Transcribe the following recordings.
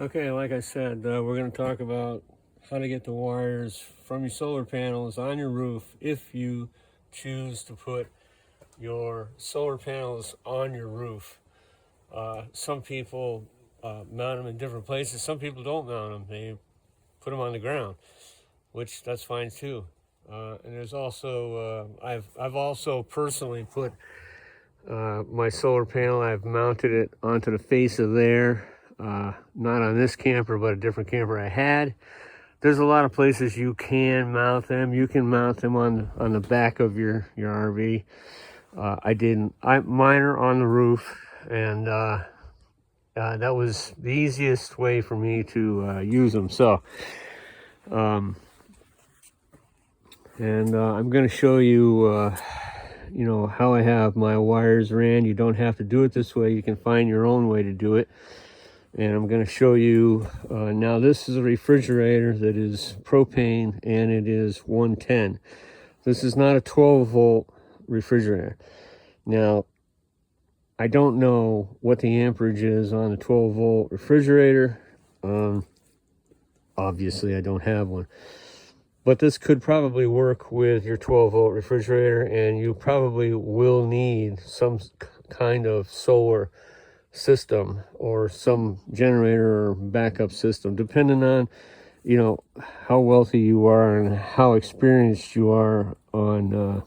Okay, like I said, we're going to talk about how to get the wires from your solar panels on your roof if you choose to put your solar panels on your roof. Some people mount them in different places. Some people don't mount them. They put them on the ground, which that's fine too. And there's also, I've also personally put my solar panel, I've mounted it onto the face of there. Not on this camper, but a different camper I had. There's a lot of places you can mount them. You can mount them on the back of your RV. I didn't. Mine are on the roof, and that was the easiest way for me to use them. So, I'm going to show you, how I have my wires ran. You don't have to do it this way. You can find your own way to do it. And I'm going to show you, now this is a refrigerator that is propane and it is 110. This is not a 12 volt refrigerator. Now, I don't know what the amperage is on a 12 volt refrigerator. Obviously I don't have one. But this could probably work with your 12 volt refrigerator, and you probably will need some kind of solar system or some generator or backup system, depending on how wealthy you are and how experienced you are on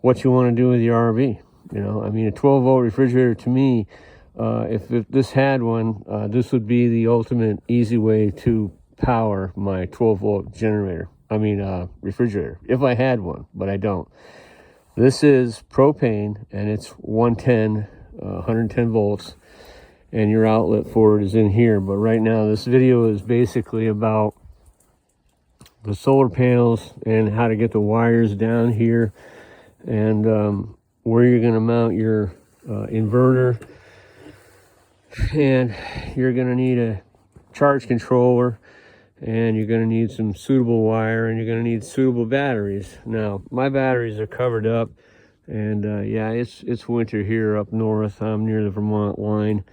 what you want to do with your RV. I mean, a 12 volt refrigerator to me, if this had one, this would be the ultimate easy way to power my 12 volt generator. Refrigerator, if I had one, but I don't. This is propane and it's 110 volts, and your outlet for it is in here. But right now this video is basically about the solar panels and how to get the wires down here, and where you're going to mount your inverter, and you're going to need a charge controller, and you're going to need some suitable wire, and you're going to need suitable batteries. Now my batteries are covered up, and yeah, it's winter here up north. I'm near the Vermont line.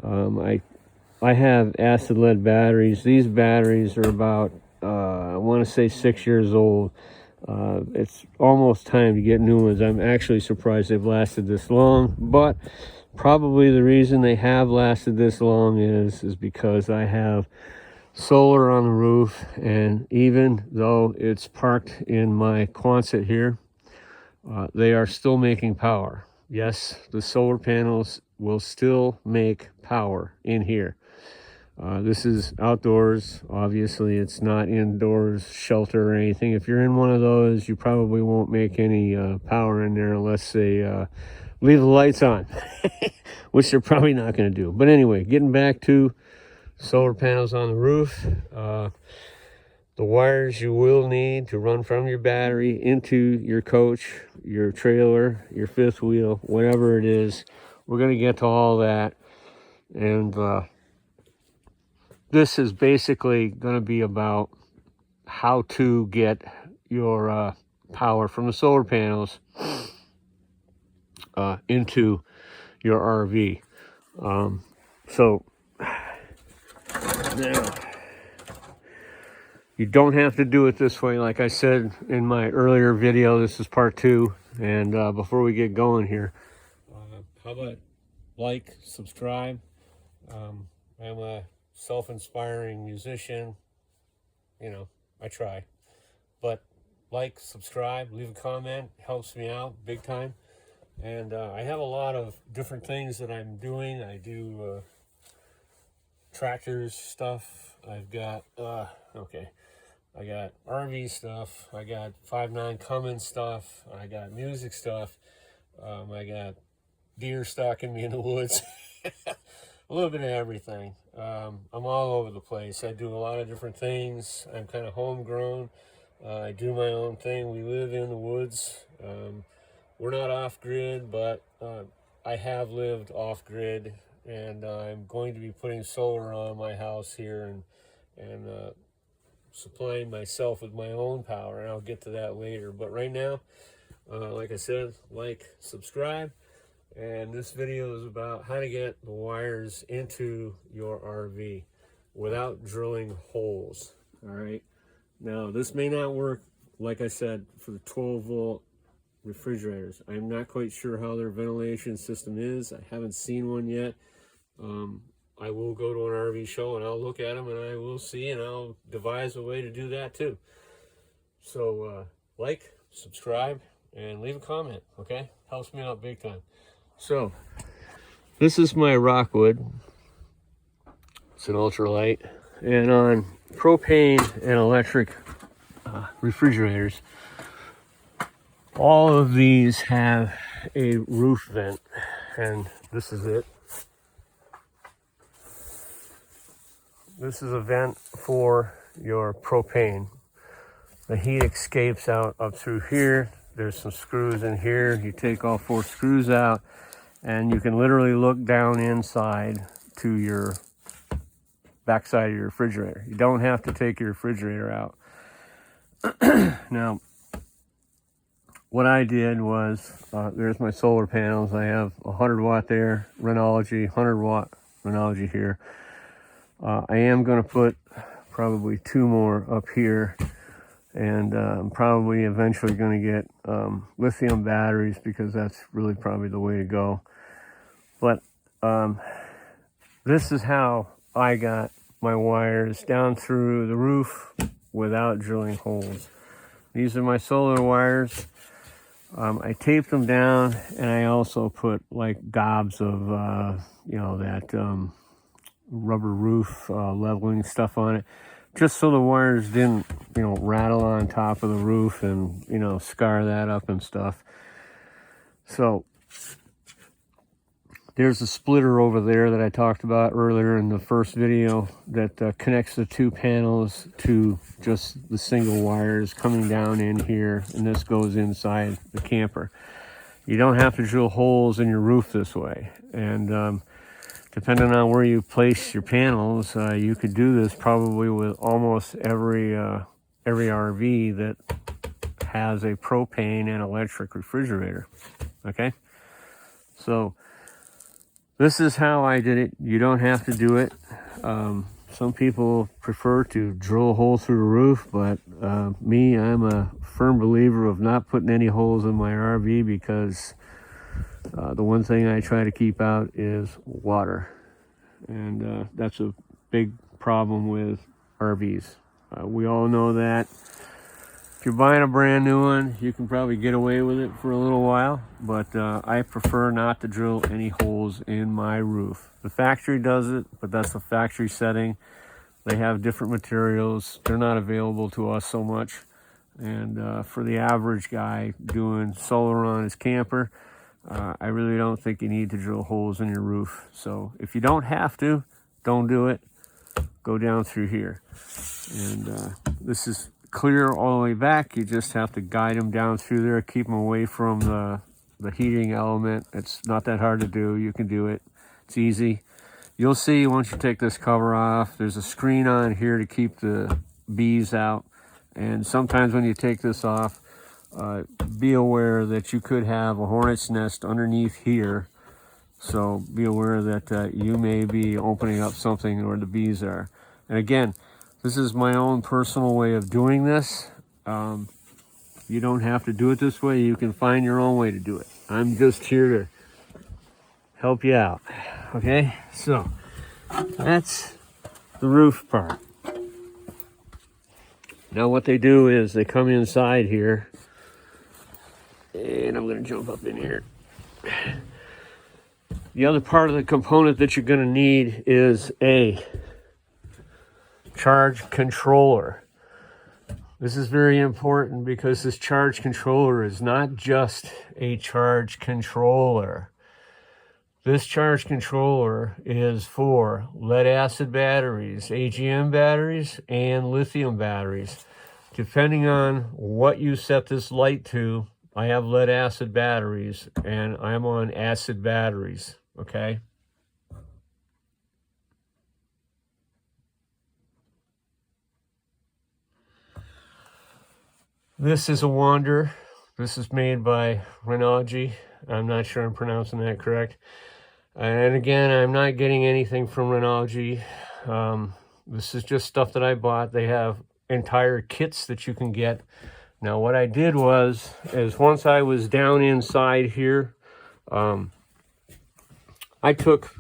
I have acid lead batteries. These batteries are about I want to say 6 years old. It's almost time to get new ones. I'm actually surprised they've lasted this long, but probably the reason they have lasted this long is because I have solar on the roof, and even though it's parked in my Quonset here, they are still making power. Yes, the solar panels will still make power in here. This is outdoors. Obviously, it's not indoors shelter or anything. If you're in one of those, you probably won't make any power in there unless they leave the lights on, which they're probably not going to do. But anyway, getting back to solar panels on the roof, the wires you will need to run from your battery into your coach, your trailer, your fifth wheel, whatever it is. We're going to get to all that, and this is basically going to be about how to get your power from the solar panels into your RV. So now, you don't have to do it this way. Like I said in my earlier video, this is part 2. And before we get going here, how about like, subscribe? I'm a self-inspiring musician. I try. But like, subscribe, leave a comment. Helps me out big time. And I have a lot of different things that I'm doing. I do tractors stuff. I've got I got RV stuff. I got 5.9 Cummins stuff. I got music stuff. I got deer stalking me in the woods. A little bit of everything. I'm all over the place. I do a lot of different things. I'm kind of homegrown. I do my own thing. We live in the woods. We're not off-grid, but I have lived off-grid, and I'm going to be putting solar on my house here and supplying myself with my own power, and I'll get to that later. But right now, like I said, like, subscribe. and this video is about how to get the wires into your RV without drilling holes. All right, now this may not work, like I said, for the 12-volt refrigerators. I'm not quite sure how their ventilation system is. I haven't seen one yet. I will go to an RV show and I'll look at them and I will see, and I'll devise a way to do that too. So like, subscribe, and leave a comment, okay? Helps me out big time. So this is my Rockwood. It's an ultralight, and on propane and electric refrigerators, all of these have a roof vent, and this is it. This is a vent for your propane. The heat escapes out up through here. There's some screws in here. You take all 4 screws out, and you can literally look down inside to your backside of your refrigerator. You don't have to take your refrigerator out. Now, what I did was, there's my solar panels. I have a 100-watt there, Renogy, 100-watt Renogy here. I am going to put probably 2 more up here, and I'm probably eventually going to get lithium batteries, because that's really probably the way to go. But this is how I got my wires down through the roof without drilling holes. These are my solar wires. I taped them down, and I also put like gobs of that rubber roof leveling stuff on it, just so the wires didn't rattle on top of the roof and scar that up and stuff. So there's a splitter over there that I talked about earlier in the first video that connects the 2 panels to just the single wires coming down in here, and this goes inside the camper. You don't have to drill holes in your roof this way, and depending on where you place your panels, you could do this probably with almost every RV that has a propane and electric refrigerator. Okay, so this is how I did it. You don't have to do it. Some people prefer to drill a hole through the roof, but me, I'm a firm believer of not putting any holes in my RV, because the one thing I try to keep out is water, and that's a big problem with RVs. We all know that. If you're buying a brand new one, you can probably get away with it for a little while, but I prefer not to drill any holes in my roof. The factory does it, but that's a factory setting. They have different materials. They're not available to us so much. And for the average guy doing solar on his camper, I really don't think you need to drill holes in your roof. So if you don't have to, don't do it. Go down through here. And this is clear all the way back. You just have to guide them down through there, keep them away from the heating element. It's not that hard to do. You can do it. It's easy. You'll see once you take this cover off, there's a screen on here to keep the bees out. And sometimes when you take this off, be aware that you could have a hornet's nest underneath here. So be aware that you may be opening up something where the bees are. And again, this is my own personal way of doing this. You don't have to do it this way. You can find your own way to do it. I'm just here to help you out. Okay, so that's the roof part. Now what they do is they come inside here, and I'm going to jump up in here. The other part of the component that you're going to need is a charge controller. This is very important, because this charge controller is not just a charge controller. This charge controller is for lead acid batteries, AGM batteries, and lithium batteries. Depending on what you set this light to, I have lead acid batteries, and I'm on acid batteries, okay? This is a Wander. This is made by Renogy. I'm not sure I'm pronouncing that correct. And again, I'm not getting anything from Renogy. This is just stuff that I bought. They have entire kits that you can get. Now, what I did was, once I was down inside here, I took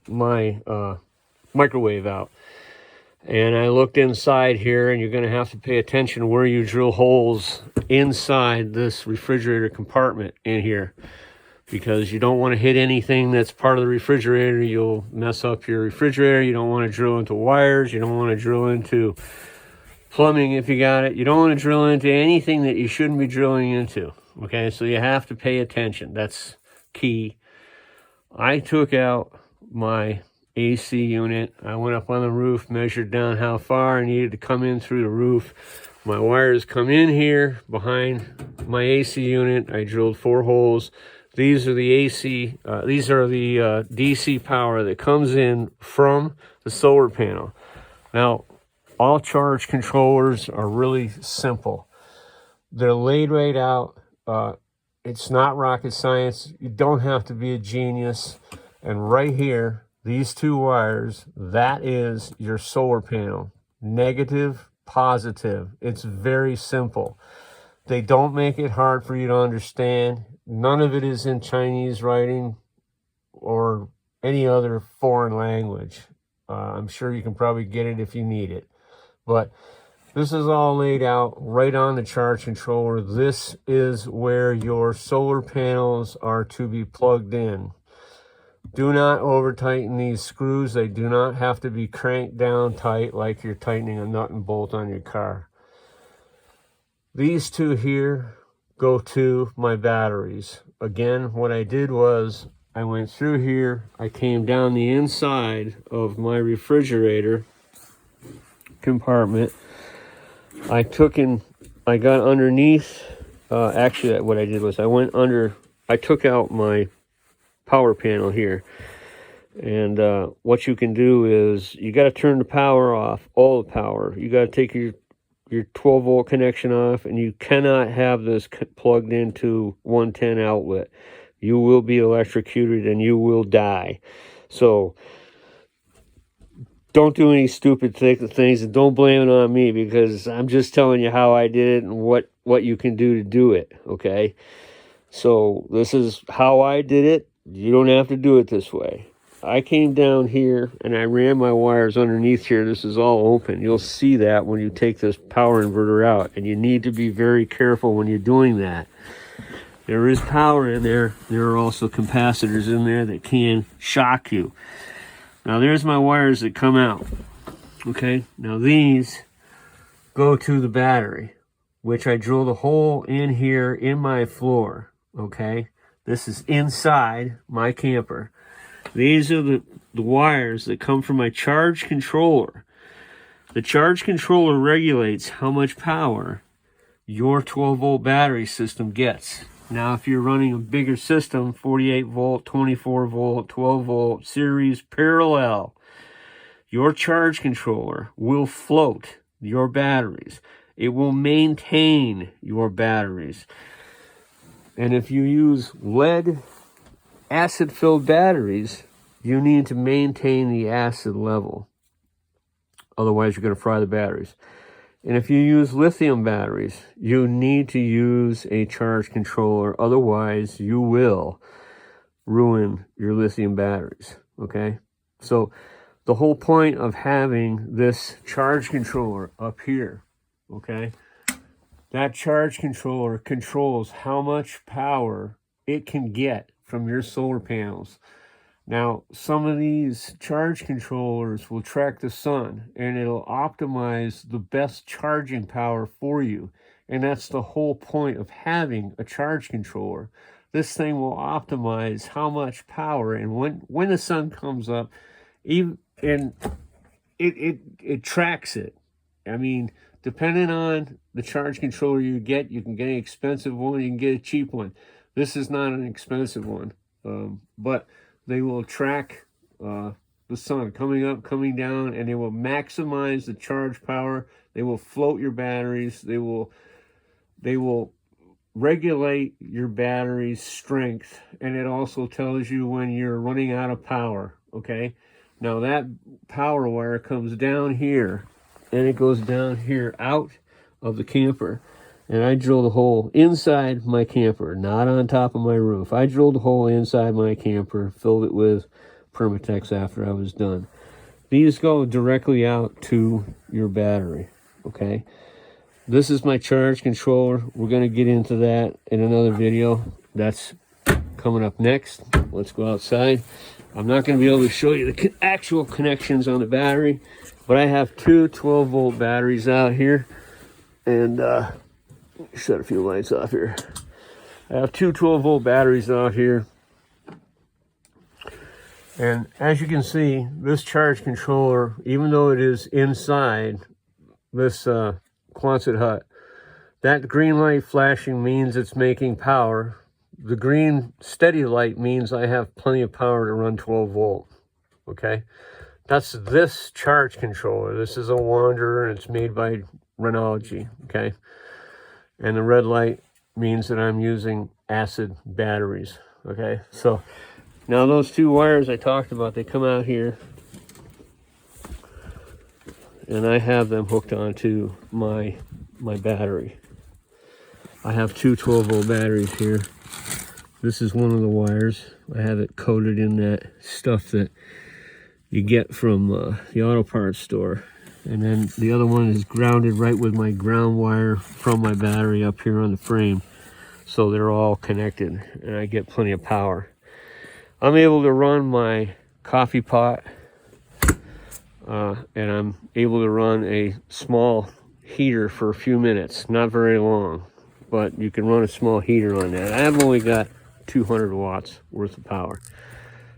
my microwave out. And I looked inside here, and you're going to have to pay attention where you drill holes inside this refrigerator compartment in here, because you don't want to hit anything that's part of the refrigerator. You'll mess up your refrigerator. You don't want to drill into wires. You don't want to drill into plumbing if you got it. You don't want to drill into anything that you shouldn't be drilling into. Okay, so you have to pay attention. That's key. I took out my AC unit. I went up on the roof, measured down how far I needed to come in through the roof. My wires come in here behind my AC unit. I drilled 4 holes. These are the AC, these are the DC power that comes in from the solar panel. Now, all charge controllers are really simple. They're laid right out. It's not rocket science. You don't have to be a genius. And right here, these 2 wires, that is your solar panel. Negative, positive. It's very simple. They don't make it hard for you to understand. None of it is in Chinese writing or any other foreign language. I'm sure you can probably get it if you need it. But this is all laid out right on the charge controller. This is where your solar panels are to be plugged in. Do not over tighten these screws. They do not have to be cranked down tight like you're tightening a nut and bolt on your car. These 2 here go to my batteries. Again, what I did was I went through here. I came down the inside of my refrigerator compartment. I got underneath. Actually, what I did was I took out my power panel here, and what you can do is you got to turn the power off, all the power. You got to take your 12-volt connection off, and you cannot have this plugged into 110 outlet. You will be electrocuted and you will die. So don't do any stupid things, and don't blame it on me, because I'm just telling you how I did it and what you can do to do it. Okay, so this is how I did it. You don't have to do it this way. I came down here and I ran my wires underneath here. This is all open. You'll see that when you take this power inverter out, and you need to be very careful when you're doing that. There is power in there. There are also capacitors in there that can shock you. Now there's my wires that come out. Okay, now these go to the battery, which I drilled a hole in here in my floor. Okay, this is inside my camper. These are the wires that come from my charge controller. The charge controller regulates how much power your 12-volt battery system gets. Now, if you're running a bigger system, 48-volt, 24-volt, 12-volt, series, parallel, your charge controller will float your batteries. It will maintain your batteries. And if you use lead acid-filled batteries, you need to maintain the acid level. Otherwise, you're going to fry the batteries. And if you use lithium batteries, you need to use a charge controller. Otherwise, you will ruin your lithium batteries. Okay? So the whole point of having this charge controller up here, okay, that charge controller controls how much power it can get from your solar panels. Now, some of these charge controllers will track the sun, and it'll optimize the best charging power for you. And that's the whole point of having a charge controller. This thing will optimize how much power, and when the sun comes up, even and it tracks it. I mean, depending on the charge controller you get, you can get an expensive one, you can get a cheap one. This is not an expensive one, but they will track the sun coming up, coming down, and they will maximize the charge power. They will float your batteries. They will regulate your battery's strength, and it also tells you when you're running out of power. Okay, now that power wire comes down here and it goes down here out of the camper, and I drilled a hole inside my camper, not on top of my roof. I drilled a hole inside my camper, filled it with Permatex after I was done. These go directly out to your battery. Okay, this is my charge controller. We're going to get into that in another video. That's coming up next. Let's go outside. I'm not going to be able to show you the actual connections on the battery, but I have two 12-volt batteries out here. And shut a few lights off here. I have two 12-volt batteries out here. And as you can see, this charge controller, even though it is inside this Quonset hut, that green light flashing means it's making power. The green steady light means I have plenty of power to run 12 volt. Okay, that's this charge controller. This is a Wanderer, and it's made by RENOGY. Okay, and the red light means that I'm using acid batteries. Okay, so now those two wires I talked about, they come out here, and I have them hooked onto my battery. I have two 12-volt batteries here. This is one of the wires. I have it coated in that stuff that you get from the auto parts store. And then the other one is grounded right with my ground wire from my battery up here on the frame. So they're all connected, and I get plenty of power. I'm able to run my coffee pot, and I'm able to run a small heater for a few minutes. Not very long, but you can run a small heater on that. I've only got 200 watts worth of power.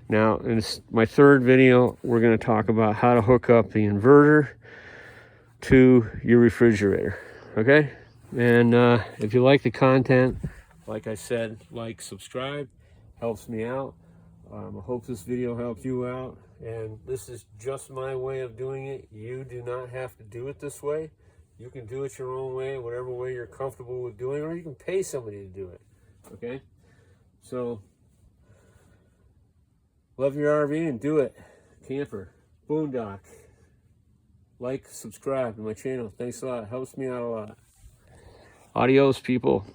Now, in my third video, we're going to talk about how to hook up the inverter to your refrigerator. Okay? And if you like the content, like I said, like, subscribe, helps me out. I hope this video helped you out. And this is just my way of doing it. You do not have to do it this way. You can do it your own way, whatever way you're comfortable with doing, or you can pay somebody to do it. Okay? So, love your RV and do it. Camper, boondock. Like, subscribe to my channel. Thanks a lot. Helps me out a lot. Adios, people.